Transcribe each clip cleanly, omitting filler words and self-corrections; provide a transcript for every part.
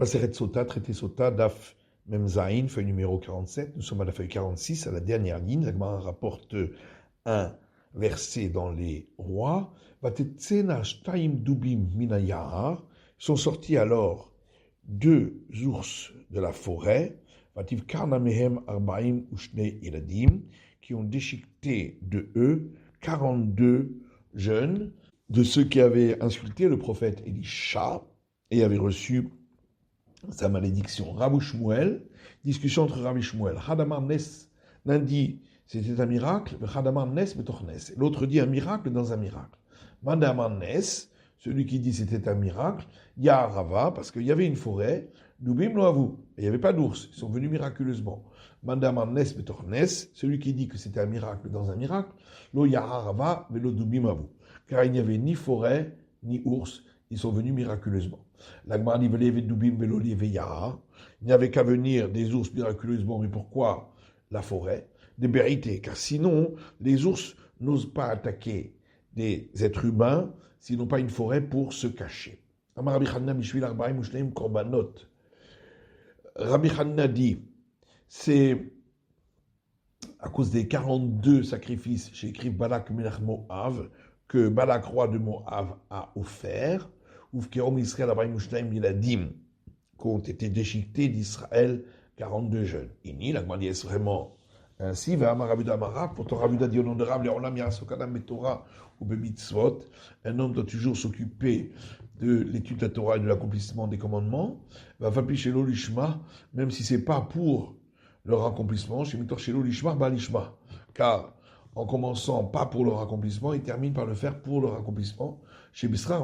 Maseret Sota, traité Sota, Daf Memzaïn, feuille numéro 47. Nous sommes à la feuille 46, à la dernière ligne. La Gemara rapporte un verset dans les rois. Vatetsena shtaim dubim minayahar. Sont sortis alors deux ours de la forêt. Vativ karna mehem arbaim ushne iradim, qui ont déchiqueté de eux 42 jeunes de ceux qui avaient insulté le prophète Elisha et avaient reçu sa malédiction. Rabbi Shmuel, discussion entre Rabbi Shmuel. Hadamar Nes, l'un dit c'était un miracle, Hadamar Nes betoch Nes. L'autre dit un miracle dans un miracle. Mandamar Nes, celui qui dit c'était un miracle, Yaharava, parce qu'il y avait une forêt, Dubim lo avu, il n'y avait pas d'ours, ils sont venus miraculeusement. Mandamar Nes betoch Nes, celui qui dit que c'était un miracle dans un miracle, Lo Yaharava velo Dubim avu, car il n'y avait ni forêt, ni ours, ils sont venus miraculeusement. L'Agmar dit Dubim velo Yaha, il n'y avait qu'à venir des ours miraculeusement, mais pourquoi la forêt? Des vérités, car sinon, les ours n'osent pas attaquer des êtres humains s'ils n'ont pas une forêt pour se cacher. Rabbi Chanina dit, c'est à cause des 42 sacrifices chez écrit Balak Melech Moav que Balak, roi de Moav, a offert, ou qu'ont été déchiquetés d'Israël 42 jeunes. Ini, la Gemara est vraiment ainsi. Pourtant, Rabuda dit au nom de Rab, un homme doit toujours s'occuper de l'étude de la Torah et de l'accomplissement des commandements. Même si c'est pas pour leur accomplissement, car en commençant pas pour leur accomplissement, ils terminent par le faire pour leur accomplissement. Chez Bisra,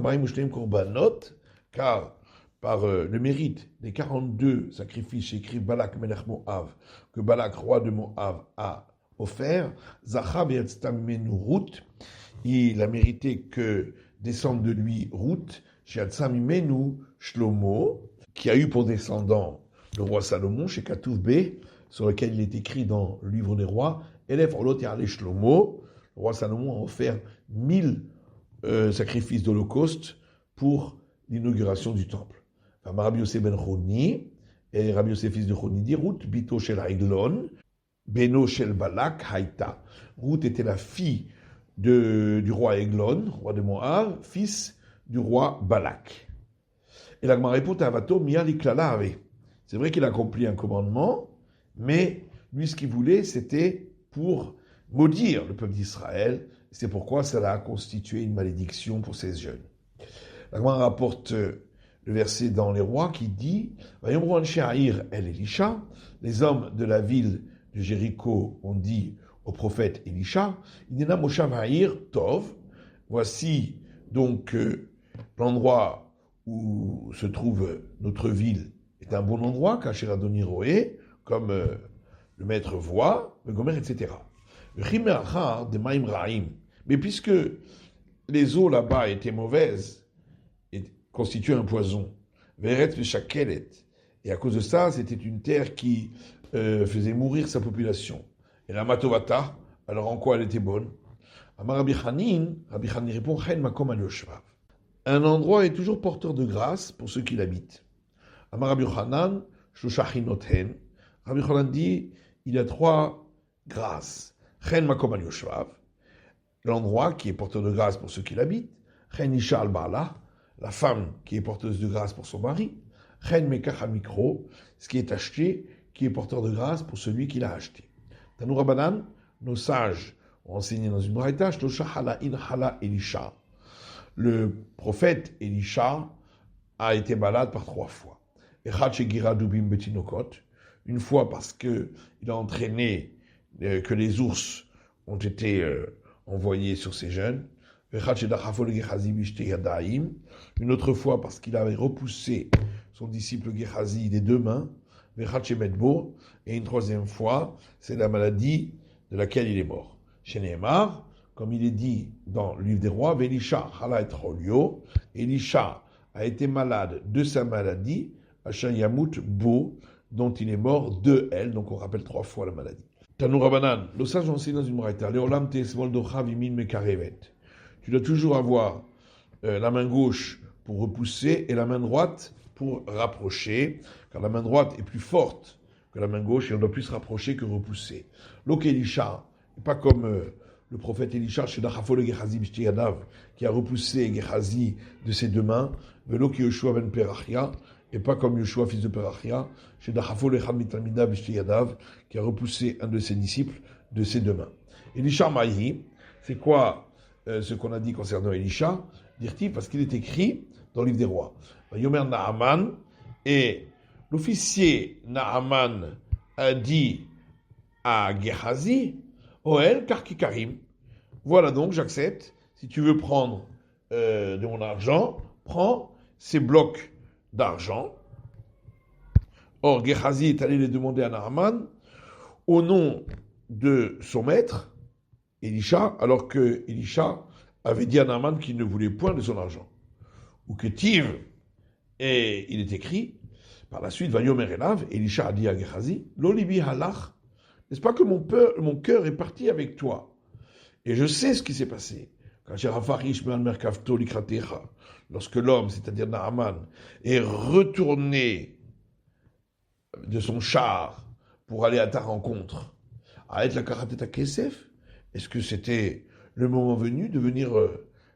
car par le mérite des 42 sacrifices chez écrit Balak Melech Moav, que Balak, roi de Moav, a offert, Zachav et Ruth, il a mérité que descende de lui Ruth, chez Atzamimenu Shlomo, qui a eu pour descendant le roi Salomon, chez Katuv B, sur lequel il est écrit dans le livre des rois, Elef Olot Yarle Shlomo, le roi Salomon a offert 1000 sacrifices d'Holocauste pour l'inauguration du temple. Rabbi Yosef ben Choni, et Rabbi Yosef fils de Choni dit, Ruth bito shel Aiglon, beno shel Balak haïta. Ruth était la fille du roi Aiglon, roi de Moab, fils du roi Balak. Et la Gemara répond à Avato, Mia liklala ave. C'est vrai qu'il a accompli un commandement, mais lui, ce qu'il voulait, c'était pour maudire le peuple d'Israël. C'est pourquoi cela a constitué une malédiction pour ces jeunes. La Gemara rapporte le verset dans les rois qui dit les hommes de la ville de Jéricho ont dit au prophète Elisha, voici donc l'endroit où se trouve notre ville est un bon endroit, comme le maître voit, le gomer, etc. Mais puisque les eaux là-bas étaient mauvaises, constituait un poison. Veret Veshakelet. Et à cause de ça, c'était une terre qui faisait mourir sa population. Et la Matovata, alors en quoi elle était bonne? Amar Rabbi Chanin répond, Chen Makom al Yoshvav. Un endroit est toujours porteur de grâce pour ceux qui l'habitent. Amar Rabbi Chanan, Shoshachinoten. Rabbi Chanan dit, il y a 3 grâces. Chen Makom al Yoshvav, l'endroit qui est porteur de grâce pour ceux qui l'habitent. Chen Isha al Bala, la femme qui est porteuse de grâce pour son mari, Chen Mekach Mikro, ce qui est acheté, qui est porteur de grâce pour celui qui l'a acheté. Tanou Rabbanan, nos sages ont enseigné dans une braïta, Shlosha Hala In Hala Elisha. Le prophète Elisha a été malade par 3 fois. Echad Shegira Dubim Betinokot, une fois parce qu'il a entraîné que les ours ont été envoyés sur ces jeunes. Une autre fois parce qu'il avait repoussé son disciple Gehazi des 2 mains, et une 3e fois, c'est la maladie de laquelle il est mort. Chez Nehemar, comme il est dit dans le livre des rois, Elisha a été malade de sa maladie, Yamut Bo, dont il est mort de elle, donc on rappelle 3 fois la maladie. Tanou Rabbanan, le sage enseigne dans une braïta, Leolam Tesmol Docha Vimin Mekarevet. Tu dois toujours avoir la main gauche pour repousser et la main droite pour rapprocher, car la main droite est plus forte que la main gauche et on doit plus se rapprocher que repousser. L'ok Elisha, pas comme le prophète Elisha, qui a repoussé Gehazi de ses deux mains, l'ok Yoshua ben Perachia, et pas comme Yoshua, fils de Perachia, qui a repoussé un de ses disciples de ses deux mains. Elisha Maïhi, c'est quoi ce qu'on a dit concernant Elisha? Dire-t-il, parce qu'il est écrit dans le livre des rois. Yomer Naaman, et l'officier Naaman a dit à Gehazi, Oel Karkikarim, voilà donc, j'accepte, si tu veux prendre de mon argent, prends ces blocs d'argent. Or, Gehazi est allé les demander à Naaman au nom de son maître, Elisha, alors que Elisha avait dit à Naaman qu'il ne voulait point de son argent. Ou que Tiv, et il est écrit, par la suite, Vayomer Elav, Elisha a dit à Gehazi, Lolibi halach, n'est-ce pas que mon cœur est parti avec toi? Et je sais ce qui s'est passé. Lorsque l'homme, c'est-à-dire Naaman, est retourné de son char pour aller à ta rencontre, à être la karateta kesef, est-ce que c'était le moment venu de venir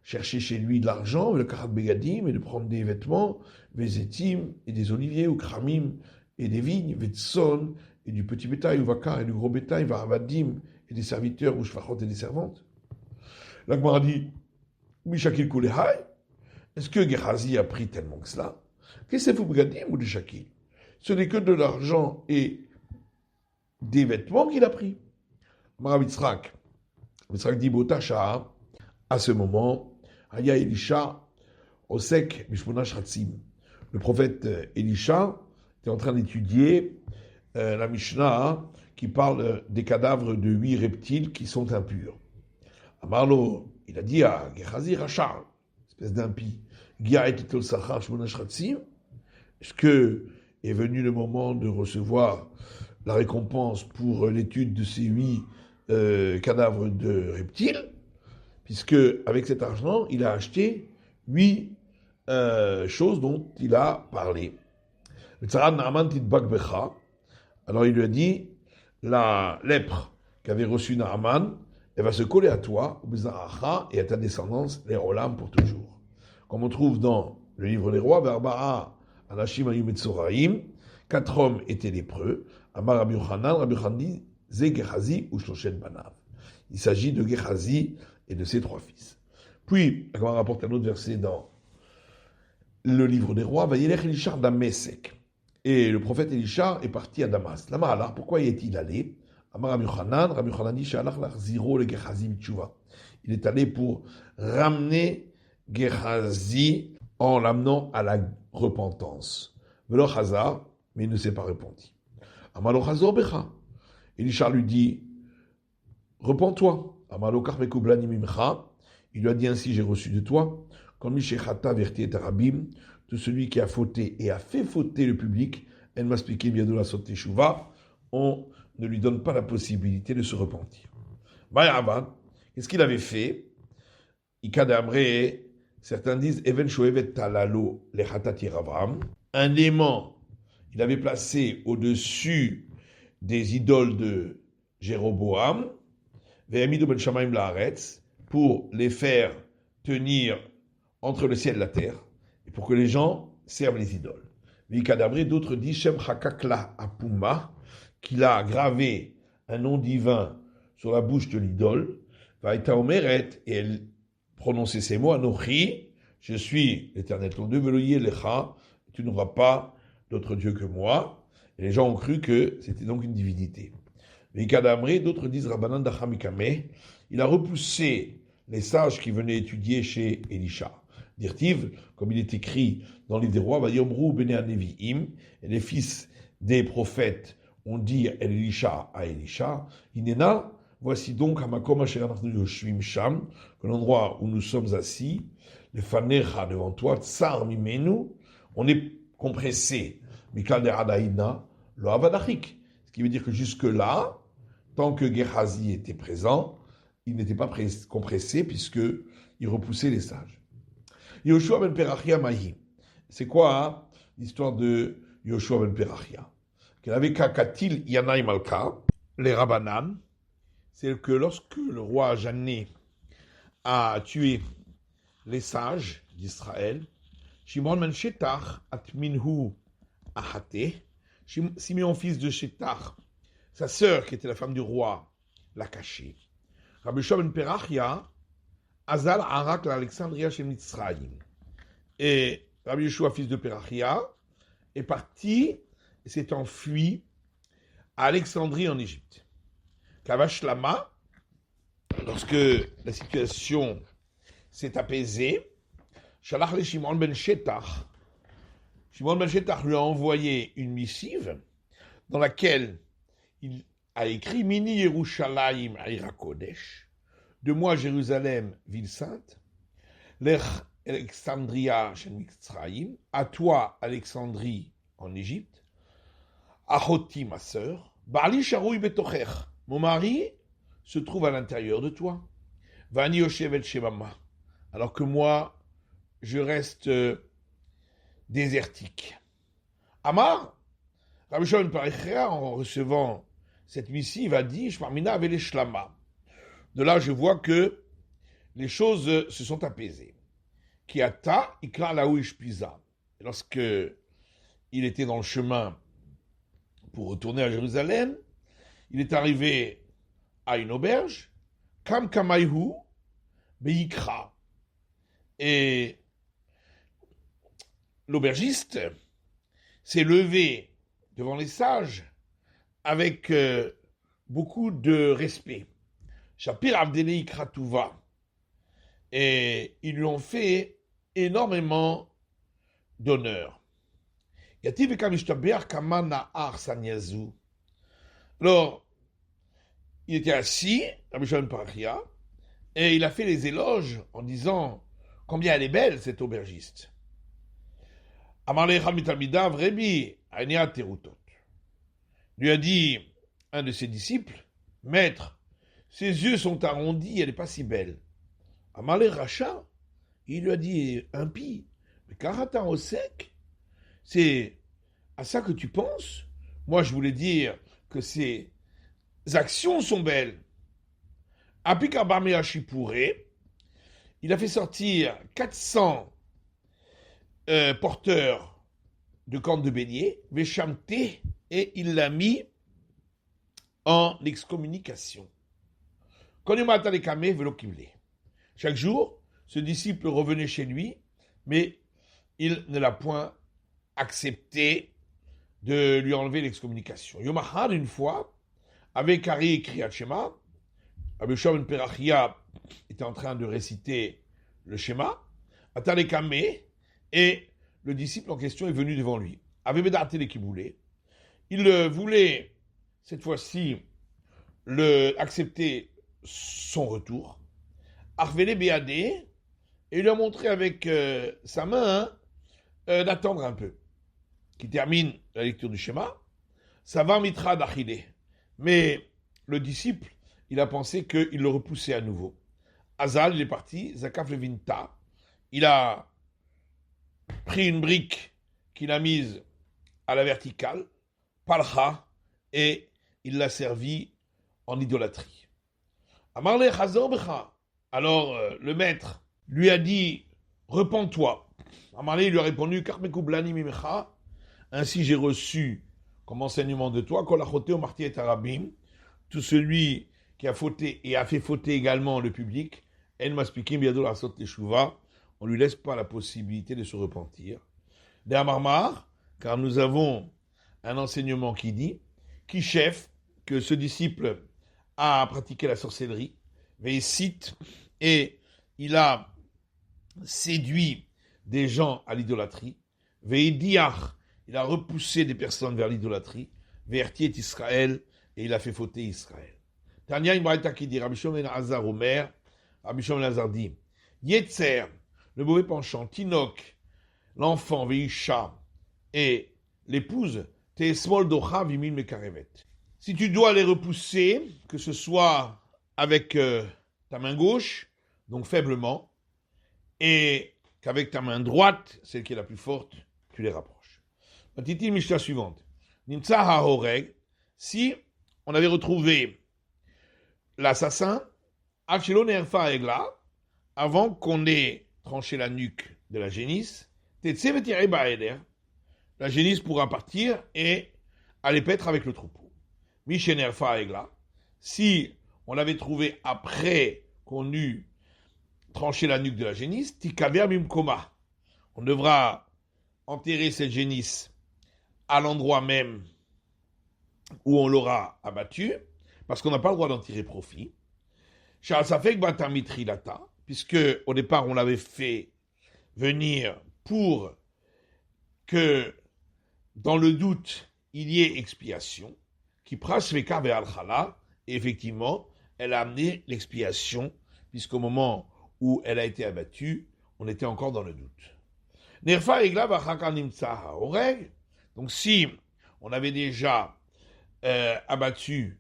chercher chez lui de l'argent, le karat begadim, et de prendre des vêtements, vezetim, et des oliviers, ou kramim, et des vignes, vetson, et du petit bétail, ou vakar, et du gros bétail, varavadim, et des serviteurs, ou shvachot, et des servantes? L'Agmara dit, Mishakil kulehai, est-ce que Gehazi a pris tellement que cela? Qu'est-ce que c'est begadim ou de Shakil? Ce n'est que de l'argent et des vêtements qu'il a pris. Marav Yitzhak dit, Botacha, à ce moment, Aya Elisha, Osek, Mishmona Shratzim. Le prophète Elisha était en train d'étudier la Mishnah qui parle des cadavres de 8 reptiles qui sont impurs. Amarlo, il a dit à Gehazi Rachar, espèce d'impie, est-ce que est venu le moment de recevoir la récompense pour l'étude de ces 8 cadavres de reptiles, puisque avec cet argent, il a acheté 8 choses dont il a parlé. Alors il lui a dit, la lèpre qu'avait reçue Naaman, elle va se coller à toi, et à ta descendance, les Olam pour toujours. Comme on trouve dans le livre des rois, Verba'a, Anashim Ayum et Tsoraim, 4 hommes étaient lépreux, Amar Rabbi Yochanan dit, Ze Gehazi ou Shloshet Banav. Il s'agit de Gehazi et de ses 3 fils. Puis, on rapporte un autre verset dans le livre des rois, Vayelech Elisha Damesek. Et le prophète Elisha est parti à Damas. Lama Allah, pourquoi y est-il allé? Amar Rabbi Yochanan dit, Shalach Lachziro le Gehazi Mitchouva. Il est allé pour ramener Gehazi en l'amenant à la repentance. Velo Chazar, mais il ne s'est pas repenti. Amalo Chazor Becha. Elisha lui dit, repens-toi. Amalo Karmeku Blani Mimcha. Il lui a dit ainsi, j'ai reçu de toi. Comme Mishechata Verti et Arabim, de celui qui a fauté et a fait fauter le public, elle m'a expliqué bien de la sauté Chouva, on ne lui donne pas la possibilité de se repentir. Bayaban, qu'est-ce qu'il avait fait? Ikadamre, certains disent, Even Shoevet Talalo Lechatati Ravam, un aimant, il avait placé au-dessus des idoles de Jéroboam, Ve'amidu ben Shamaim la'aretz, pour les faire tenir entre le ciel et la terre, et pour que les gens servent les idoles. Vikadabré, d'autres disent Shem Hakakla Apuma, qu'il a gravé un nom divin sur la bouche de l'idole, Vaïta Omeret, et elle prononçait ces mots, Anochi, je suis l'Éternel ton Dieu, Veloye Lecha, tu n'auras pas d'autre Dieu que moi. Et les gens ont cru que c'était donc une divinité. Vikadamré, d'autres disent Rabbanan Dachamikame, il a repoussé les sages qui venaient étudier chez Elisha. Dirtiv, comme il est écrit dans le livre des rois, Vayomru bene Nevi'im, et les fils des prophètes ont dit Elisha à Elisha, Inena, voici donc Hamakom asher anachnu yoshvim sham, que l'endroit où nous sommes assis, le fanecha devant toi, tsar mimenu, on est compressé, mikal deradaïna, lo avadachik. Ce qui veut dire que jusque-là, tant que Gehazi était présent, il n'était pas compressé puisque il repoussait les sages. Yoshua ben Perachia Mahi. C'est quoi, hein? l'histoire de Yoshua ben Perachia. Qu'elle avait Kakatil Yanaï Malka, les Rabbanan, c'est que lorsque le roi Jané a tué les sages d'Israël, Shimon ben Shetach atminhu ahate, Simeon fils de Shetach, sa sœur qui était la femme du roi, l'a caché. Rabbi Yoshua ben Perachia, Azal Arak l'Alexandria chez Mitzrayim. Et Rabbi Yoshua, fils de Perachia, est parti et s'est enfui à Alexandrie en Égypte. Kavash Lama, lorsque la situation s'est apaisée, Shalach le Shimon ben Shetach, Shimon ben Shetach lui a envoyé une missive dans laquelle il a écrit Mini Yerushalayim Aira Kodesh, de moi Jérusalem, ville sainte, Lech Alexandria chez Mitzrayim, à toi Alexandrie en Égypte, Achoti ma sœur, Bali Sharoui Betocher, mon mari se trouve à l'intérieur de toi, Vani Yoshevet Shemama, alors que moi je reste désertique. Amar, Rabbi Shimon ben Perachia, en recevant cette missive, a dit Shmarmina avait les shlama. De là, je vois que les choses se sont apaisées. Kiata ikra laouish pisa. Lorsque il était dans le chemin pour retourner à Jérusalem, il est arrivé à une auberge, Kam Kamayhu Beikra. Et l'aubergiste s'est levé devant les sages avec beaucoup de respect. Shapir Avdelei Kratouva. Et ils lui ont fait énormément d'honneur. Alors, il était assis, Rabbi Shimon ben Perachia, et il a fait les éloges en disant combien elle est belle, cette aubergiste. Lui a dit un de ses disciples, Maître, ses yeux sont arrondis, elle n'est pas si belle. Amalé Racha, il lui a dit impie, mais Karatan au sec, c'est à ça que tu penses? Moi, je voulais dire que ses actions sont belles. Apikabame Hachipuré, il a fait sortir 400 porteurs de cornes de bélier, Veshamte, et il l'a mis en excommunication. Chaque jour, ce disciple revenait chez lui, mais il ne l'a point accepté de lui enlever l'excommunication. Yomachad, une fois, avec Ari et Kriyat Shema, Rabbi Yoshua ben Perachia était en train de réciter le schéma, Atalekame, et le disciple en question est venu devant lui. Il voulait, cette fois-ci, accepter son retour. Arvele Béadé, et il lui a montré avec sa main d'attendre un peu. Qui termine la lecture du schéma. Ça va mitra d'achilé. Mais le disciple, il a pensé qu'il le repoussait à nouveau. Azal, il est parti, Zakaf Levinta, il a pris une brique qu'il a mise à la verticale, Palcha, et il l'a servi en idolâtrie. Amarle Chazor Becha. Alors le maître lui a dit, repens-toi. Amarle lui a répondu, Karmekoublani Mimecha, ainsi j'ai reçu comme enseignement de toi, Kolachote au marti et arabim, tout celui qui a fauté et a fait fauter également le public, En Maspikim Biadol Asot Teshuva, on ne lui laisse pas la possibilité de se repentir. De Amarmar, car nous avons un enseignement qui dit, qui chef, que ce disciple a pratiqué la sorcellerie, Veïcite, et il a séduit des gens à l'idolâtrie, Veïdiach, il a repoussé des personnes vers l'idolâtrie, Ve'erti et Israël, et il a fait fauter Israël. Tania Ibraïta qui dit, Rabbi Shimon ben Azar Omer, Rabbi Shimon ben Azar dit, Yetzer, le mauvais penchant, Tinok, l'enfant, Veisha, et l'épouse, Te'esmol docha vimil mekarevet. Si tu dois les repousser, que ce soit avec ta main gauche, donc faiblement, et qu'avec ta main droite, celle qui est la plus forte, tu les rapproches. Titi Mishnah suivante. Nimtsa ha'horeg, si on avait retrouvé l'assassin, Achelo nerfa egla, avant qu'on ait tranché la nuque de la génisse, Tetse vetirei ba'eder, la génisse pourra partir et aller paître avec le troupeau. Mishenerfa egla, si on l'avait trouvé après qu'on eut tranché la nuque de la génisse, Tikaver mimkoma, on devra enterrer cette génisse à l'endroit même où on l'aura abattu, parce qu'on n'a pas le droit d'en tirer profit. Puisque au départ on l'avait fait venir pour que dans le doute il y ait expiation, qui prasveka ve'alchala, et effectivement elle a amené l'expiation, puisqu'au moment où elle a été abattue, on était encore dans le doute. Nerfa egla v'achaka nimtsa ha'oreg, donc si on avait déjà abattu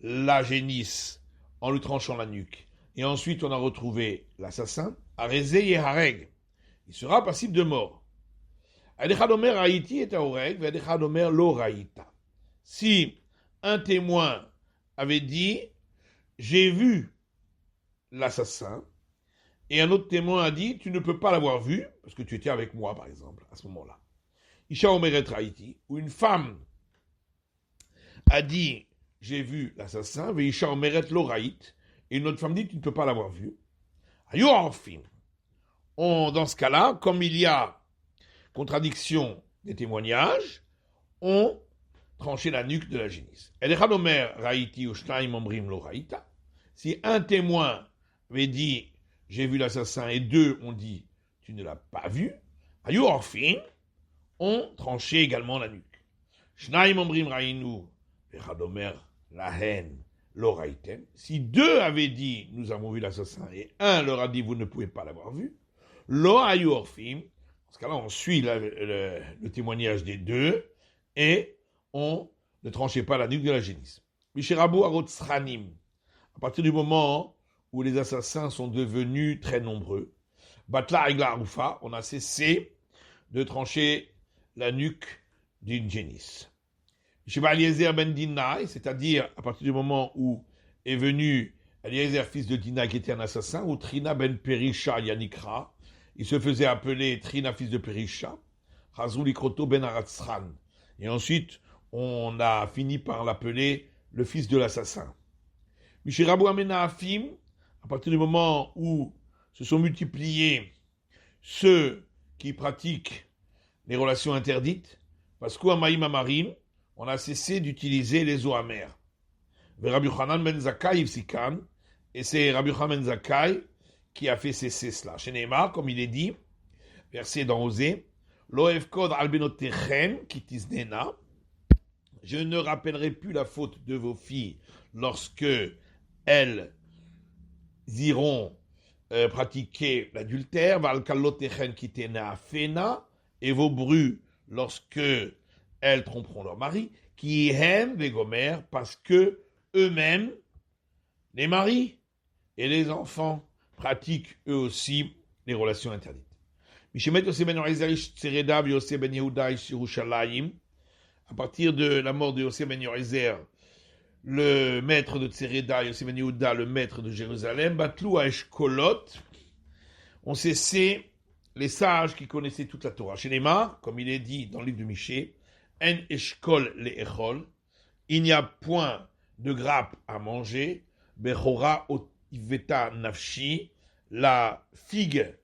la génisse en lui tranchant la nuque, et ensuite on a retrouvé l'assassin, Arezé Yehareg, il sera passible de mort. Adechadomer Haïti est Aoreg, Adechadomer Lo Raïta. Si un témoin avait dit j'ai vu l'assassin, et un autre témoin a dit tu ne peux pas l'avoir vu, parce que tu étais avec moi par exemple, à ce moment-là. Isha Omeret Haïti, où une femme a dit j'ai vu l'assassin, Veisha Omeret Lo Raït, et une autre femme dit tu ne peux pas l'avoir vu. Dans ce cas-là, comme il y a contradiction des témoignages, on tranchait la nuque de la génisse. Si un témoin avait dit j'ai vu l'assassin et deux ont dit tu ne l'as pas vu, on tranchait également la nuque. Si deux avaient dit nous avons vu l'assassin et un leur a dit vous ne pouvez pas l'avoir vu, dans ce cas-là on suit le témoignage des deux et on ne tranchait pas la nuque de la génisse. À partir du moment où les assassins sont devenus très nombreux, on a cessé de trancher la nuque d'une génisse. C'est-à-dire à partir du moment où est venu Eliezer, fils de Dina, qui était un assassin, ou Trina ben Perisha Yanikra, il se faisait appeler Trina, fils de Perisha, Razul Ikroto ben Aratzran. Et ensuite, on a fini par l'appeler le fils de l'assassin. Mishirabu Amena Afim, à partir du moment où se sont multipliés ceux qui pratiquent les relations interdites, parce qu'Amaïm Amarim, on a cessé d'utiliser les eaux amères. Rabbi Yochanan ben Zakkai Ifsikan, et c'est Rabbi Yochanan ben Zakkai qui a fait cesser cela. Chez Neymar, comme il est dit, verset dans Osée, Lo efkod al benotechem kitiznena, je ne rappellerai plus la faute de vos filles lorsque elles iront pratiquer l'adultère, val kallotechem kitena fena, et vos brus lorsque elles tromperont leur mari, qui aiment Végomer, parce que eux-mêmes, les maris et les enfants, pratiquent eux aussi les relations interdites. À partir de la mort de Yosef ben Yoézer, le maître de Tsereda, Yosef ben Yehuda, le maître de Jérusalem, Batlou à Eshkolot, ont cessé les sages qui connaissaient toute la Torah. Chez les Mar, comme il est dit dans le livre de Michée, En Eshkol le Echol, il n'y a point de grappe à manger, Bechora Otiveta Nafshi, la figue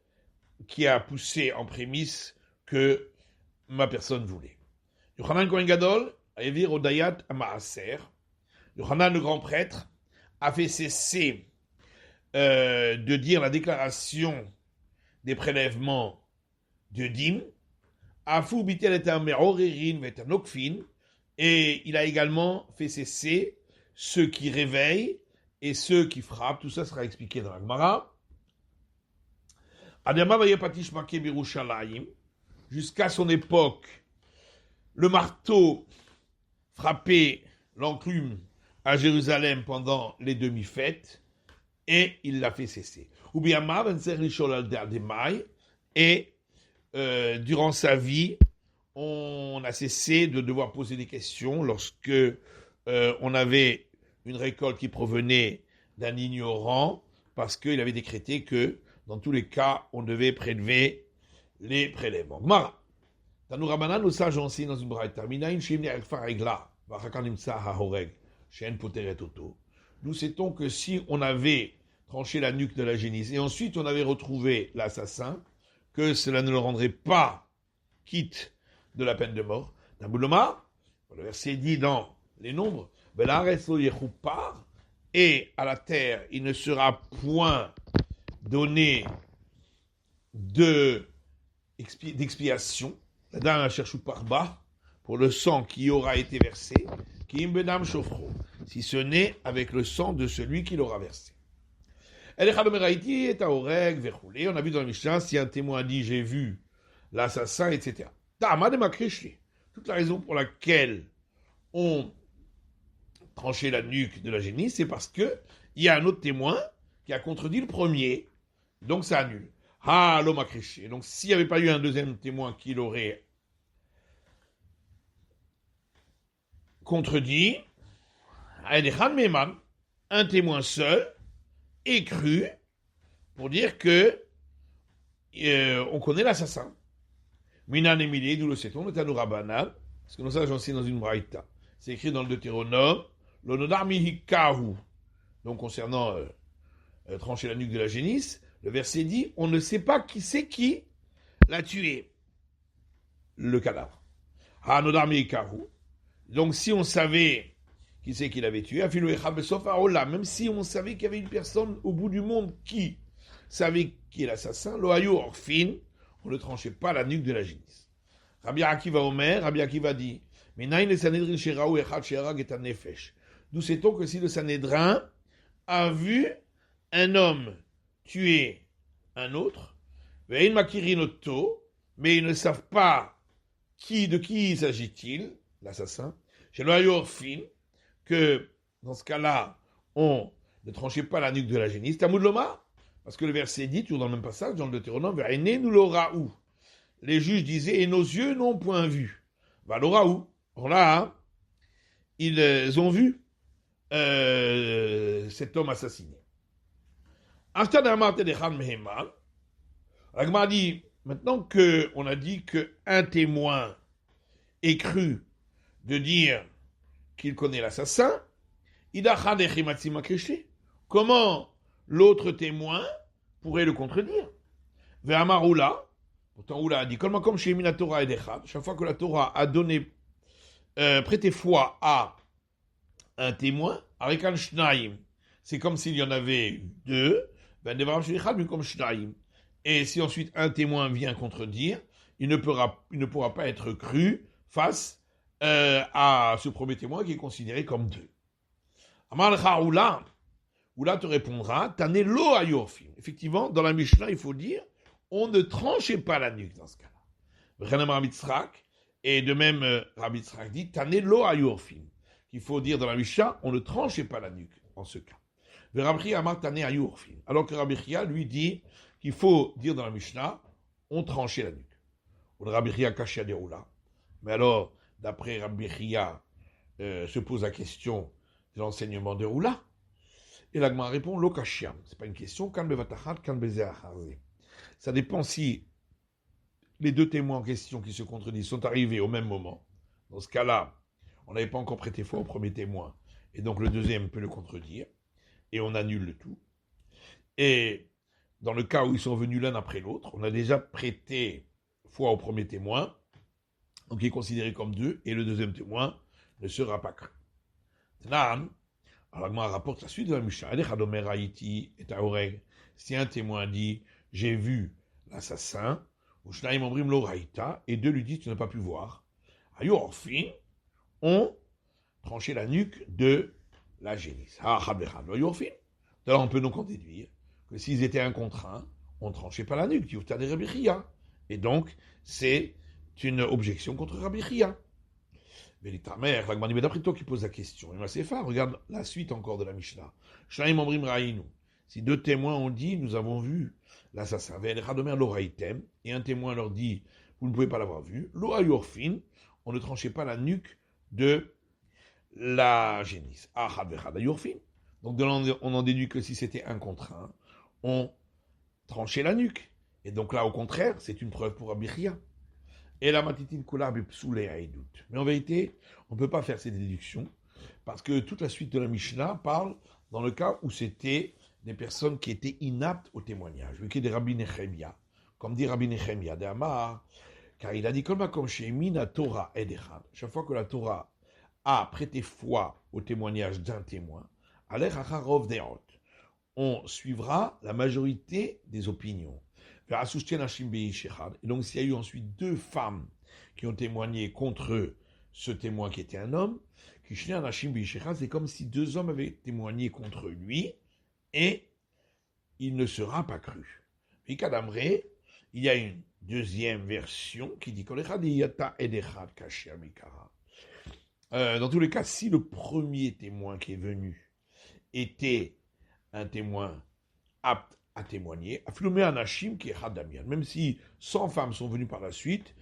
qui a poussé en prémisse que ma personne voulait. Yochanan Kohen Gadol, Evir Odayat Amaaser, Yochanan le grand prêtre, a fait cesser de dire la déclaration des prélèvements de Dim, Afou Bitel et un Merorerin et un Okfin, et il a également fait cesser ceux qui réveillent et ceux qui frappent. Tout ça sera expliqué dans la Gemara. Jusqu'à son époque, le marteau frappait l'enclume à Jérusalem pendant les demi-fêtes et il l'a fait cesser. Et durant sa vie, on a cessé de devoir poser des questions lorsque on avait une récolte qui provenait d'un ignorant, parce qu'il avait décrété que, dans tous les cas, on devait prélever les prélèvements. Gmara. Tanu Rabanan, nous sages enseignent dans une braïta. Minaïn shimni alfa regla, vachakanim tsa ha-horeg, shen poteret oto. Nous sait-on que si on avait tranché la nuque de la génisse et ensuite on avait retrouvé l'assassin, que cela ne le rendrait pas quitte de la peine de mort. Nabouloma, le verset dit dans les nombres, et à la terre il ne sera point donné d'expiation, la dernière cherche par bas, pour le sang qui aura été versé, qui imbedam chauffro, si ce n'est avec le sang de celui qui l'aura versé. On a vu dans le Mishnah, si un témoin dit j'ai vu l'assassin, etc. Toute la raison pour laquelle on tranchait la nuque de la génisse, c'est parce que il y a un autre témoin qui a contredit le premier, donc ça annule. Donc s'il n'y avait pas eu un deuxième témoin qui l'aurait contredit, un témoin seul est cru pour dire que on connaît l'assassin. Minan Emili, d'où le sait-on, le Tanu Rabanan, parce que nous ça j'en sais dans une braïta. C'est écrit dans le Deutéronome, l'onodar mihikahu. Donc concernant trancher la nuque de la génisse, le verset dit, on ne sait pas qui c'est qui l'a tué, le cadavre. Hanodar mihikahu. Donc si on savait qui c'est qui l'avait tué, même si on savait qu'il y avait une personne au bout du monde qui savait qui est l'assassin, l'ohayu orphin, on ne tranchait pas la nuque de la génisse. Rabbi Akiva Omer, Rabbi Akiva dit, d'où sait-on que si le Sanhédrin a vu un homme tuer un autre, mais ils ne savent pas de qui s'agit-il, l'assassin, chez l'ohayu orphin, que dans ce cas-là, on ne tranchait pas la nuque de la génisse. Tamoud Loma, parce que le verset dit, toujours dans le même passage, dans le Deutéronome, les juges disaient, et nos yeux n'ont point vu. Valoraou. Alors là, ils ont vu cet homme assassiné. Agma dit, maintenant qu'on a dit qu'un témoin est cru de dire qu'il connaît l'assassin, comment l'autre témoin pourrait le contredire? Pourtant Oula a dit, comme chez Minatora et Dechad, chaque fois que la Torah a donné, prêté foi à un témoin, Arikan Shnaim, c'est comme s'il y en avait deux, et si ensuite un témoin vient contredire, il ne pourra pas être cru face à ce premier témoin qui est considéré comme deux. Amalcha Oula te répondra, Tane lo ayorfim. Effectivement, dans la Mishnah, il faut dire, on ne tranchait pas la nuque dans ce cas-là. Et de même, Rabbi Tzrak dit, Tane lo ayorfim. Il faut dire dans la Mishnah, on ne tranchait pas la nuque en ce cas. Alors que Rabbi Chia lui dit qu'il faut dire dans la Mishnah, on tranchait la nuque. Rabbi Chia kashia de Oula. Mais alors, d'après Rabbi Chia, se pose la question de l'enseignement de Oula. Et l'Agma répond, lo kashiam. C'est pas une question, kan bevatachat, kan bezeacharze. Ça dépend si les deux témoins en question qui se contredisent sont arrivés au même moment. Dans ce cas-là, on n'avait pas encore prêté foi au premier témoin, et donc le deuxième peut le contredire, et on annule le tout. Et dans le cas où ils sont venus l'un après l'autre, on a déjà prêté foi au premier témoin, donc il est considéré comme deux, et le deuxième témoin ne sera pas cru. Tnan, alors l'Agma rapporte la suite de la Mishnah. Si un témoin dit j'ai vu l'assassin, et deux lui disent tu n'as pas pu voir, on tranchait la nuque de la génisse. Alors on peut donc en déduire que s'ils étaient un contre un, on ne tranchait pas la nuque. Et donc c'est une objection contre Rabbi Chia. Mais ta mère, mais d'après toi qui pose la question, il m'a assez fort, regarde la suite encore de la Mishnah. Si deux témoins ont dit, nous avons vu l'assassin, et un témoin leur dit, vous ne pouvez pas l'avoir vu. Lo ayorfin, on ne tranchait pas la nuque de la génisse. Ahad vechad ayorfin. Donc on en déduit que si c'était un contre un, on tranchait la nuque. Et donc là, au contraire, c'est une preuve pour Abichia. Et la matitin kula bepsoulé haïdout. Mais en vérité, on ne peut pas faire ces déductions, parce que toute la suite de la Mishnah parle dans le cas où c'était des personnes qui étaient inaptes au témoignage. Vu qu'il y a des Rabbi Nechemia, comme dit Rabbi Nechemia d'Amar, car il a dit comme chez Mina Torah Edechad, chaque fois que la Torah a prêté foi au témoignage d'un témoin, on suivra la majorité des opinions. Et donc s'il y a eu ensuite deux femmes qui ont témoigné contre ce témoin qui était un homme, c'est comme si deux hommes avaient témoigné contre lui et il ne sera pas cru. Et Kadamré, il y a une deuxième version qui dit dans tous les cas, si le premier témoin qui est venu était un témoin apte à témoigner, même si 100 femmes sont venues par la suite,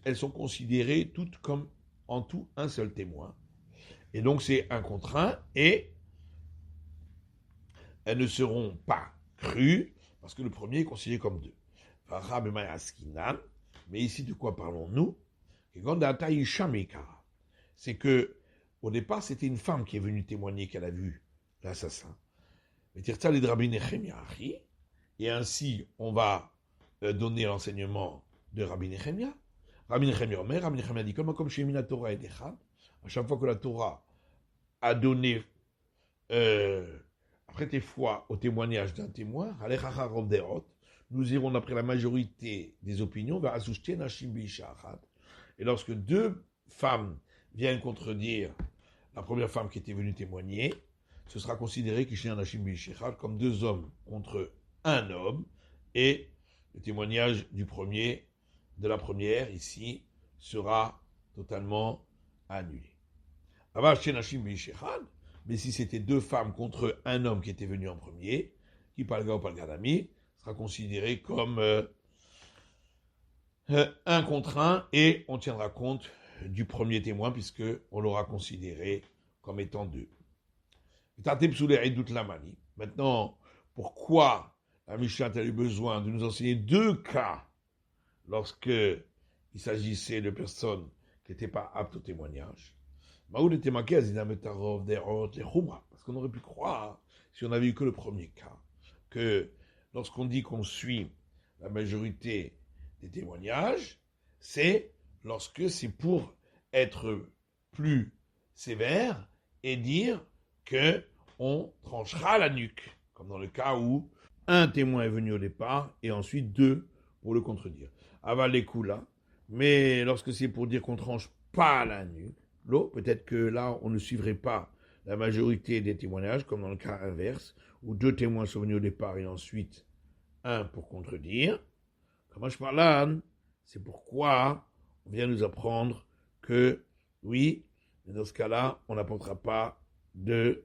elles sont considérées toutes comme en tout un seul témoin. Et donc c'est un contre un, et elles ne seront pas crues, parce que le premier est considéré comme deux. Mais ici, de quoi parlons-nous? C'est que, au départ, c'était une femme qui est venue témoigner qu'elle a vu l'assassin. Et ainsi, on va donner l'enseignement de Rabbi Nechemia. Rabbi Nechemia dit, comme chez Mina Torah et Dechad, à chaque fois que la Torah a donné, prêté foi au témoignage d'un témoin, nous irons d'après la majorité des opinions, et lorsque deux femmes viennent contredire la première femme qui était venue témoigner, ce sera considéré comme deux hommes contre un homme, et le témoignage du premier, de la première, ici, sera totalement annulé. Mais si c'était deux femmes contre un homme qui était venu en premier, qui palga ou palgadami, sera considéré comme un contre un, et on tiendra compte du premier témoin, puisque on l'aura considéré comme étant deux. Maintenant, pourquoi la Mishnah a eu besoin de nous enseigner deux cas lorsque il s'agissait de personnes qui n'étaient pas aptes au témoignage? Parce qu'on aurait pu croire, si on n'avait eu que le premier cas, que lorsqu'on dit qu'on suit la majorité des témoignages, c'est lorsque c'est pour être plus sévère et dire que on tranchera la nuque, comme dans le cas où un témoin est venu au départ et ensuite deux pour le contredire. Aval les coups là, mais lorsque c'est pour dire qu'on tranche pas la nuque, peut-être que là on ne suivrait pas la majorité des témoignages, comme dans le cas inverse, où deux témoins sont venus au départ et ensuite un pour contredire. Comment je parle là, c'est pourquoi on vient nous apprendre que oui, mais dans ce cas-là, on n'apportera pas de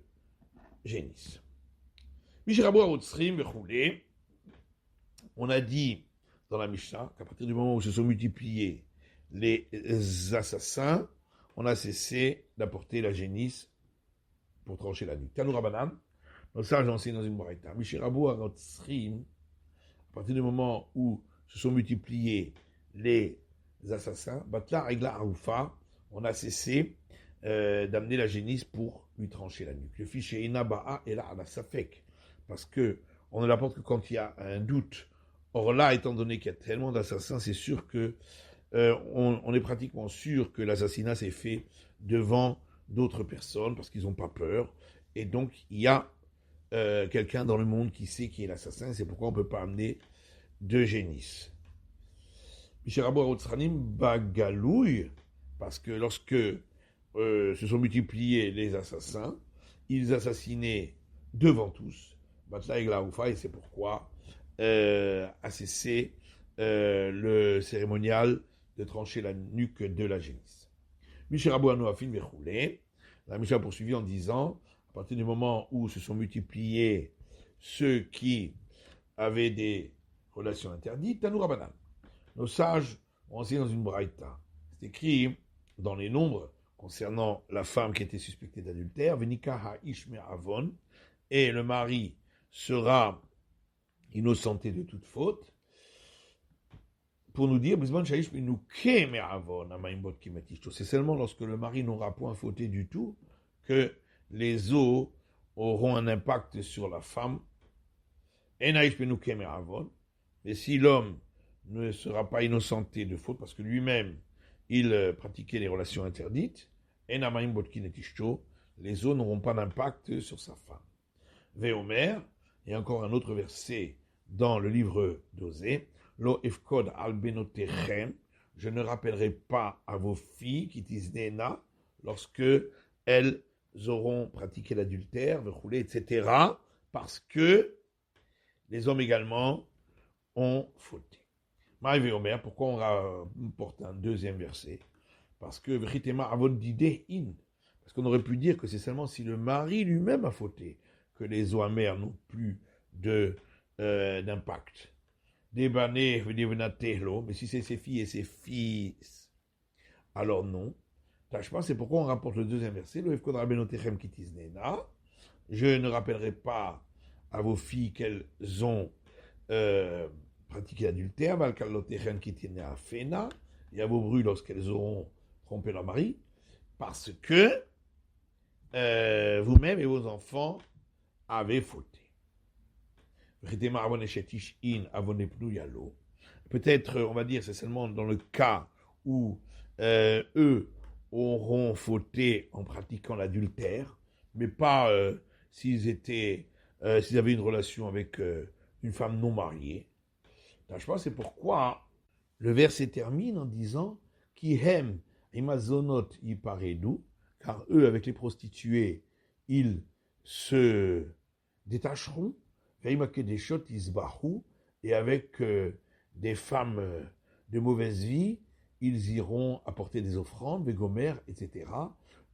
génisse. On a dit dans la Mishnah qu'à partir du moment où se sont multipliés les assassins, on a cessé d'apporter la génisse pour trancher la nuque. Tanoura Banan, donc ça j'en sais dans une moraïta. À partir du moment où se sont multipliés les assassins, Batla Regla Aoufa, on a cessé d'amener la génisse pour lui trancher la nuque. Le fichier Inaba'a est là à la Safek, parce que on ne l'apporte que quand il y a un doute. Or là, étant donné qu'il y a tellement d'assassins, c'est sûr que on est pratiquement sûr que l'assassinat s'est fait devant d'autres personnes, parce qu'ils n'ont pas peur, et donc il y a quelqu'un dans le monde qui sait qui est l'assassin, c'est pourquoi on ne peut pas amener de génisse. Parce que lorsque se sont multipliés les assassins, ils assassinaient devant tous, et c'est pourquoi a cessé le cérémonial de trancher la nuque de la génisse. La Mishnah a poursuivi en disant, à partir du moment où se sont multipliés ceux qui avaient des relations interdites, Tanoura Banan. Nos sages on enseigne dans une braïta. C'est écrit dans les nombres concernant la femme qui était suspectée d'adultère, Venika ha'ish me'avon, et le mari sera innocenté de toute faute, pour nous dire, c'est seulement lorsque le mari n'aura point fauté du tout que les eaux auront un impact sur la femme. Mais si l'homme ne sera pas innocenté de faute, parce que lui-même, il pratiquait les relations interdites, les eaux n'auront pas d'impact sur sa femme. Veomer, et encore un autre verset dans le livre d'Osée, Lo efkod al benotechem, je ne rappellerai pas à vos filles qui tisnena lorsque elles auront pratiqué l'adultère, roulé, etc., parce que les hommes également ont fauté. Maï veomer, pourquoi on rapporte un deuxième verset? Parce que vritema avod dideh in, parce qu'on aurait pu dire que c'est seulement si le mari lui-même a fauté que les eaux amères n'ont plus d'impact. Mais si c'est ses filles et ses fils, alors non. Tâche pas, c'est pourquoi on rapporte le deuxième verset, je ne rappellerai pas à vos filles qu'elles ont pratiqué l'adultère, et à vos brus lorsqu'elles auront trompé leur mari, parce que vous-même et vos enfants avez fauté. Peut-être, on va dire, c'est seulement dans le cas où eux auront fauté en pratiquant l'adultère, mais pas s'ils avaient une relation avec une femme non mariée. Je pense c'est pourquoi le verset termine en disant qui aime imazonot yiparedu, car eux, avec les prostituées, ils se détacheront. Et avec des femmes de mauvaise vie, ils iront apporter des offrandes, des gomères, etc.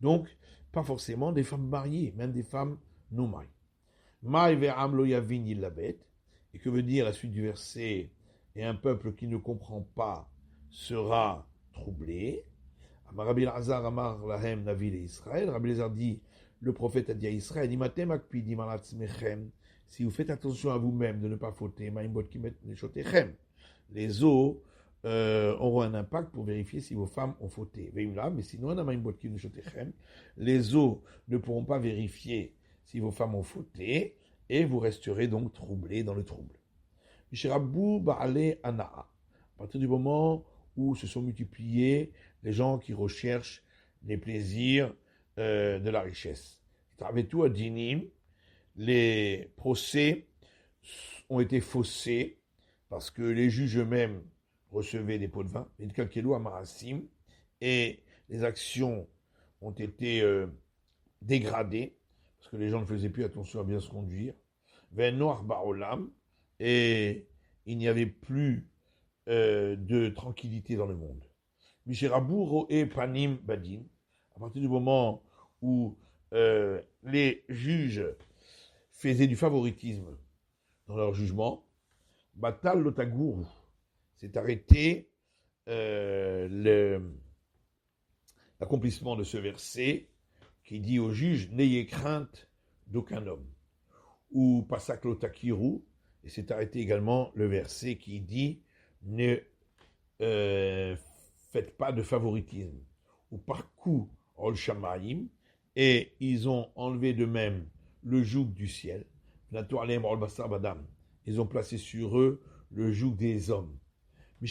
Donc, pas forcément des femmes mariées, même des femmes non mariées. Et que veut dire la suite du verset? Et un peuple qui ne comprend pas sera troublé. Rabbi Elazar amar lahem navi le Israël. Rabbi Elazar dit, le prophète a dit à Israël, imatem akpidim alatzmechem. Si vous faites attention à vous-même de ne pas fauter, les eaux auront un impact pour vérifier si vos femmes ont fauté. Mais sinon, les eaux ne pourront pas vérifier si vos femmes ont fauté et vous resterez donc troublés dans le trouble. À partir du moment où se sont multipliés les gens qui recherchent les plaisirs de la richesse. Les procès ont été faussés parce que les juges eux-mêmes recevaient des pots de vin, et les actions ont été dégradées parce que les gens ne faisaient plus attention à bien se conduire. Et il n'y avait plus de tranquillité dans le monde. Et Panim Badin, à partir du moment où les juges faisaient du favoritisme dans leur jugement, Batal Lotagour s'est arrêté l'accomplissement de ce verset qui dit aux juges, n'ayez crainte d'aucun homme. Ou Pasak Lotakiru, et s'est arrêté également le verset qui dit, ne faites pas de favoritisme. Ou Parkou Ol Shamaim, et ils ont enlevé de même le joug du ciel. Ils ont placé sur eux le joug des hommes. À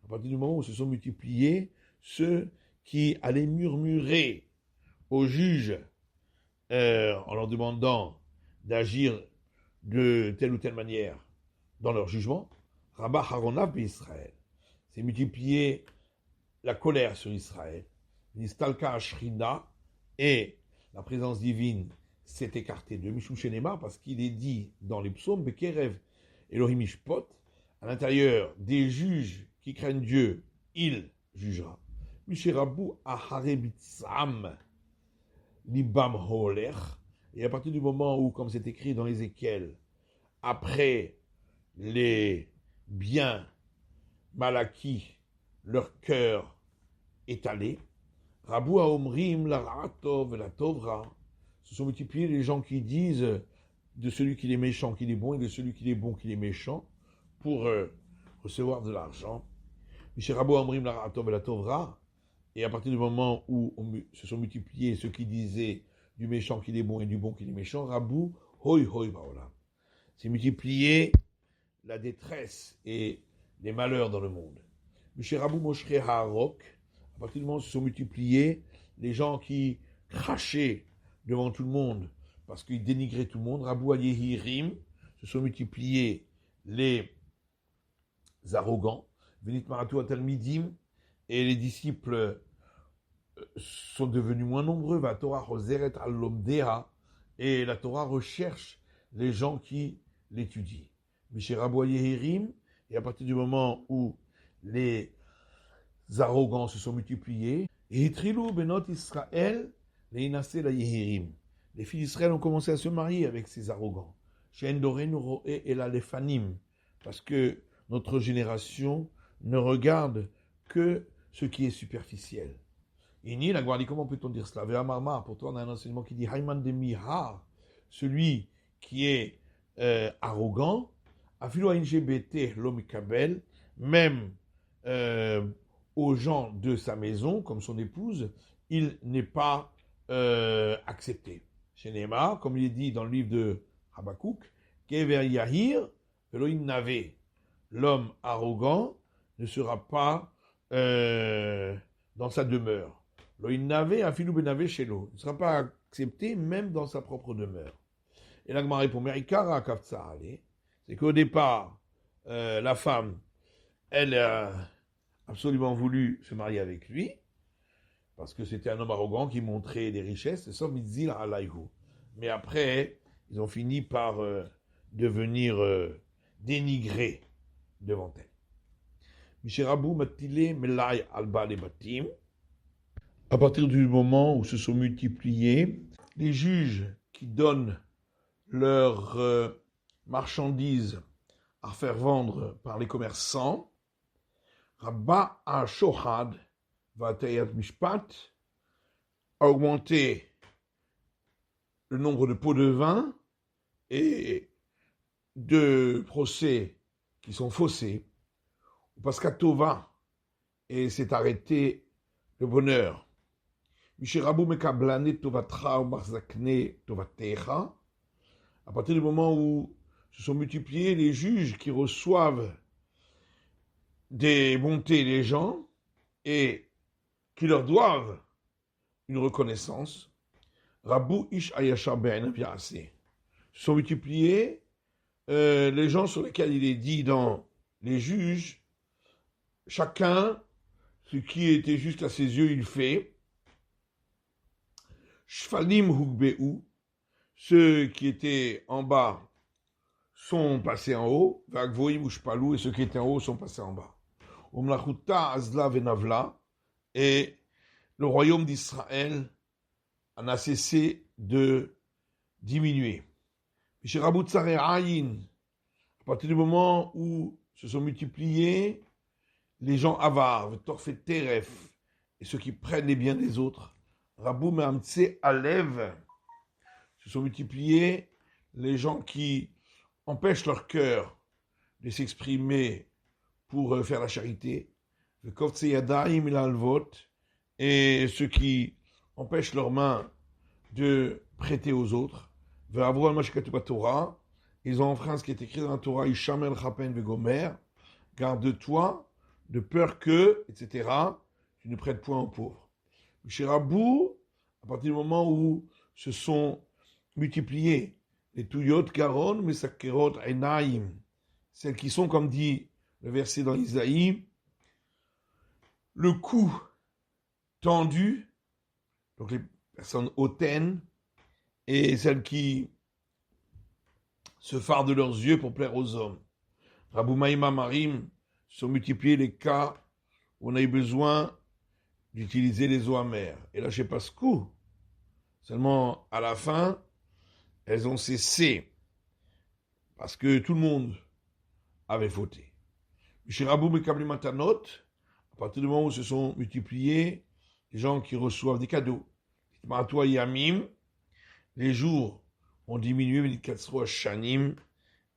partir du moment où se sont multipliés ceux qui allaient murmurer aux juges en leur demandant d'agir de telle ou telle manière dans leur jugement, Rabba Haronav Israël s'est multiplié la colère sur Israël. Nistalka Ashrina, et la présence divine s'est écartée de Mishum Shenema, parce qu'il est dit dans les psaumes, Bekerev Elohim Ishpot, à l'intérieur des juges qui craignent Dieu, il jugera. Misherabu Aharebitzam Libam Holer, et à partir du moment où, comme c'est écrit dans Ézéchiel, après les biens mal leur cœur étalé. Rabou Haomrim, la Ra'atov et la Tovra. Se sont multipliés les gens qui disent de celui qui est méchant qu'il est bon et de celui qui est bon qu'il est méchant pour recevoir de l'argent. Michel Rabou Haomrim, la Ra'atov et la Tovra. Et à partir du moment où se sont multipliés ceux qui disaient du méchant qu'il est bon et du bon qu'il est méchant, Rabou, hoi hoi baolam. C'est multiplié la détresse et les malheurs dans le monde. Michel Rabou Moshre Ha'arok, à partir du moment où se sont multipliés les gens qui crachaient devant tout le monde parce qu'ils dénigraient tout le monde, Rabou Ayehirim, se sont multipliés les arrogants, Venit Maratou Atalmidim, et les disciples sont devenus moins nombreux, va Torah Roseret al-Lomdea, et la Torah recherche les gens qui l'étudient. Michel Rabou Ayehirim, et à partir du moment où les arrogants se sont multipliés, et Trilou Benot Israël, les Inassé la Yehirim. Les filles d'Israël ont commencé à se marier avec ces arrogants. Chez Endoré, Roé et la Lefanim, parce que notre génération ne regarde que ce qui est superficiel. Ini, la Guardi, comment peut-on dire cela? Ve'amarma, pourtant on a un enseignement qui dit Hayman de Mihar, celui qui est arrogant, Afilo LGBT l'omikabel, même aux gens de sa maison, comme son épouse, il n'est pas accepté. Chez Neymar, comme il est dit dans le livre de Habakkuk, Kever Yahir, Elohim Nave, l'homme arrogant ne sera pas dans sa demeure. Elohim Nave, Afilou Benave Shelo, ne sera pas accepté même dans sa propre demeure. Et là, Gmara répond, Merikara Kaftsahale, c'est qu'au départ, la femme, elle a absolument voulu se marier avec lui, parce que c'était un homme arrogant qui montrait des richesses, sauf Mitzil Alayhu. Mais après, ils ont fini par devenir dénigrés devant elle. Misherabu Matile Melay Alba les Batim. À partir du moment où se sont multipliés les juges qui donnent leurs marchandises à faire vendre par les commerçants, Rabba Shohad Vatayat Mishpat a augmenté le nombre de pots de vin et de procès qui sont faussés, parce qu'à Tova, et s'est arrêté le bonheur. Misherabu Mekablane Tovatra Marzakne Tovatecha, à partir du moment où se sont multipliés les juges qui reçoivent des bontés des gens et qui leur doivent une reconnaissance, Rabou Ish Ayashar Ben Aviase, se sont multipliés les gens sur lesquels il est dit dans les juges, chacun, ce qui était juste à ses yeux, il fait. Shfalim Hugbeu, ceux qui étaient en bas sont passés en haut, Vagvoim Ushpalou, et ceux qui étaient en haut sont passés en bas. Umlachuta Azla Venavla, et le royaume d'Israël en a cessé de diminuer. À partir du moment où se sont multipliés les gens avares, Torfet Teref, et ceux qui prennent les biens des autres, Rabou Mehamtse Alev, se sont multipliés les gens qui empêchent leur cœur de s'exprimer pour faire la charité, le Kovtse Yadaim Ilalvot, et ceux qui empêchent leurs mains de prêter aux autres, Ve'avru al-Mashkatu Torah, ils ont enfreint ce qui est écrit dans la Torah, Ishamel Chapen Vegomer, garde-toi de peur que, etc., tu ne prêtes point aux pauvres. Chez Rabou, à partir du moment où se sont multipliés les Tuyot Garon, Mesakerot Enaim, celles qui sont, comme dit le verset dans Isaïe, le cou tendu, donc les personnes hautaines, et celles qui se fardent de leurs yeux pour plaire aux hommes. Rabou Maïma Marim sont multipliés les cas où on a eu besoin d'utiliser les eaux amères. Et là, chez Pascou, seulement à la fin, elles ont cessé parce que tout le monde avait fauté. Chez Rabou Mekabli Matanot, à partir du moment où se sont multipliés les gens qui reçoivent des cadeaux. Ma'atoi Yamim, les jours ont diminué, V'nitkatsro Shanim,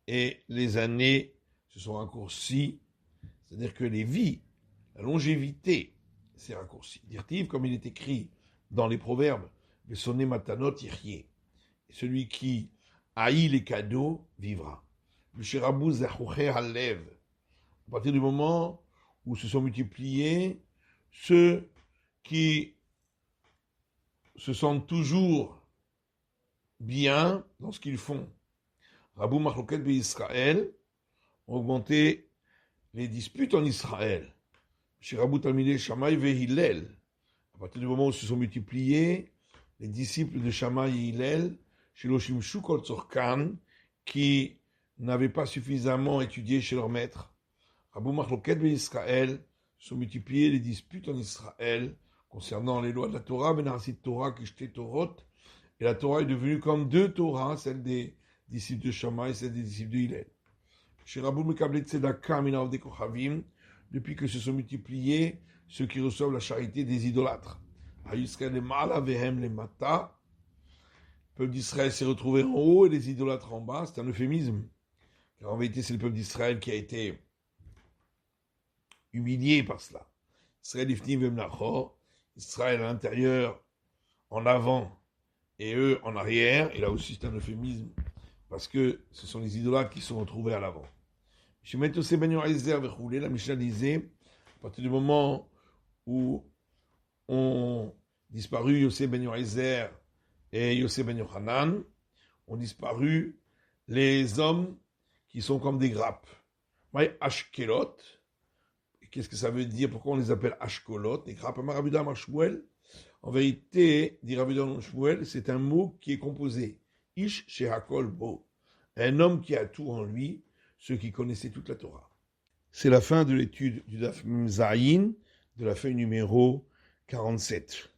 et les années se sont raccourcies, c'est-à-dire que les vies, la longévité s'est raccourcie. Dirtiv, comme il est écrit dans les proverbes, le sonné matanot yirye. Celui qui haït les cadeaux vivra. Le shérabou zachouché halev. À partir du moment où se sont multipliés ceux qui se sentent toujours bien dans ce qu'ils font. Rabou Machloket Israël ont augmenté les disputes en Israël. Chez Rabou Talmidei Shammai Vehillel, à partir du moment où se sont multipliés les disciples de Shammai et Hillel, chez l'Oshimshu Kol Tzorkan, qui n'avaient pas suffisamment étudié chez leur maître. Rabou Machloket Israël sont multipliés les disputes en Israël concernant les lois de la Torah, Benarsit Torah, Kishte Torot, et la Torah est devenue comme deux Torahs, celle des disciples de Shammai et celle des disciples de Hillel. Chez Rabou Mekablet Tzedaka Minav de Kochavim, depuis que se sont multipliés ceux qui reçoivent la charité des idolâtres. Hayuskel le Mala Vehem le Mata, le peuple d'Israël s'est retrouvé en haut et les idolâtres en bas, c'est un euphémisme. Car en vérité, c'est le peuple d'Israël qui a été humilié par cela. Israël Ifnim Vemnachor, Israël à l'intérieur, en avant, et eux en arrière, et là aussi c'est un euphémisme, parce que ce sont les idolâtres qui sont retrouvés à l'avant. La Mishnah disait, à partir du moment où ont disparu Yosef ben Yoézer et Yosef ben Yochanan, ont disparu les hommes qui sont comme des grappes. Maï Ashkelot, qu'est-ce que ça veut dire? Pourquoi on les appelle Ashkolot? Les grappes, Rabbi Shmuel. En vérité, dit Rabbi Shmuel, c'est un mot qui est composé. Ish Shehakol Bo. Un homme qui a tout en lui, ceux qui connaissaient toute la Torah. C'est la fin de l'étude du Daf Mem Zayin, de la feuille numéro 47.